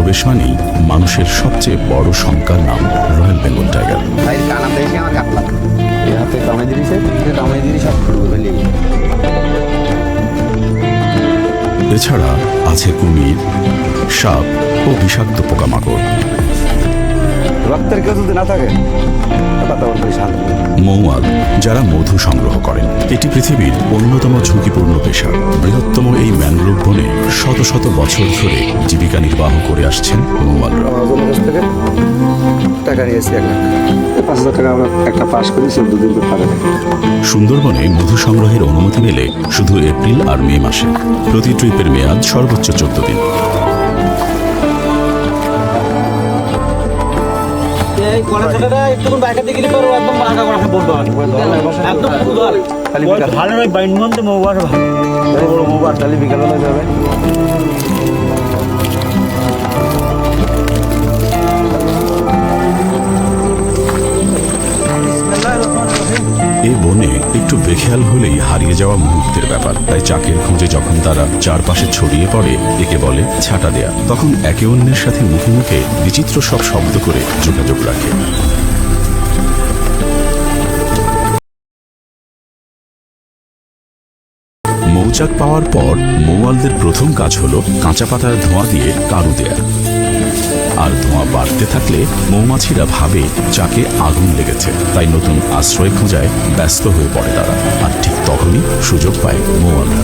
প্রবেশ মানেই মানুষের সবচেয়ে বড় শঙ্কার নাম রয়্যাল বেঙ্গল টাইগার। এছাড়া আছে কুমির, সাপ ও বিষাক্ত পোকামাকড়। রক্তের কেউ যদি না থাকে মৌয়াল যারা মধু সংগ্রহ করেন। এটি পৃথিবীর অন্যতম ঝুঁকিপূর্ণ পেশা। বৃহত্তম এই ম্যানগ্রোভ বনে শত শত বছর ধরে জীবিকা নির্বাহ করে আসছেন মৌয়ালরা। টাকা নিয়েছি 1 লাখ, 5,000 টাকা আমরা একটা পাস করি, 14 দিন পারে। সুন্দরবনে মধু সংগ্রহের অনুমতি মেলে শুধু এপ্রিল আর মে মাসে। প্রতি ট্রিপের মেয়াদ সর্বোচ্চ 14 দিন। বিকালে যাবে। এ বনে একটু বেখেয়াল হলেই হারিয়ে যাওয়া মুহূর্তের ব্যাপার। তাই চাকের খোঁজে যখন তারা চারপাশে ছড়িয়ে পড়ে, একে বলে ছাটা দেয়া। তখন একে অন্যের সাথে মুখে মুখে বিচিত্র সব শব্দ করে যোগাযোগ রাখে। মৌচাক পাওয়ার পর মৌয়ালদের প্রথম কাজ হলো কাঁচা পাতার ধোঁয়া দিয়ে কারু দেয়া। আর ধোঁয়া বাড়তে থাকলে মৌমাছিরা ভাবে চাকে আগুন লেগেছে, তাই নতুন আশ্রয় খোঁজায় ব্যস্ত হয়ে পড়ে তারা। আর ঠিক তখনই সুযোগ পায় মৌয়ালরা।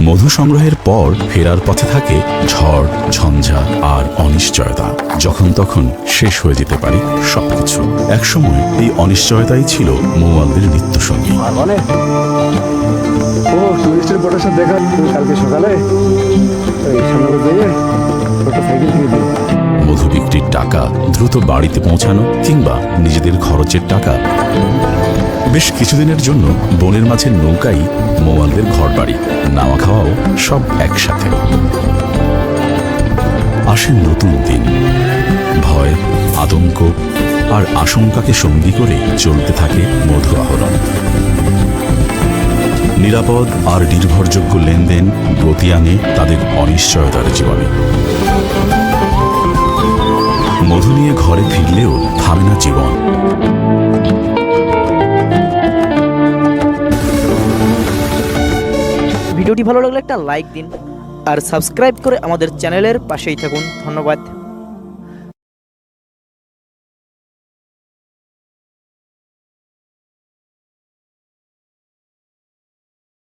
মধু সংগ্রহের পর ফেরার পথে থাকে ঝড়, ঝঞ্ঝা আর অনিশ্চয়তা। যখন তখন শেষ হয়ে যেতে পারে সবকিছু। একসময় এই অনিশ্চয়তাই ছিল মৌয়ালদের নিত্যসঙ্গী। টুরিস্টের ফটোশপ দেখা কালকে সকালে মধু বিক্রির টাকা দ্রুত বাড়িতে পৌঁছানো কিংবা নিজেদের খরচের টাকা। বেশ কিছুদিনের জন্য বনের মাঝে নৌকাই মৌয়ালদের ঘর বাড়ি। নাওয়া খাওয়াও সব একসাথে। আসে নতুন দিন। ভয়, আতঙ্ক আর আশঙ্কাকে সঙ্গী করে চলতে থাকে মধু আহরণ। নিরাপদ আর নির্ভরযোগ্য লেনদেন গতি আনে তাদের অনিশ্চয়তার জীবনে। মধু নিয়ে ঘরে ফিরলেও থামে না জীবন। ভিডিওটি ভালো লাগলে একটা লাইক দিন আর সাবস্ক্রাইব করে আমাদের চ্যানেলের পাশেই থাকুন। ধন্যবাদ।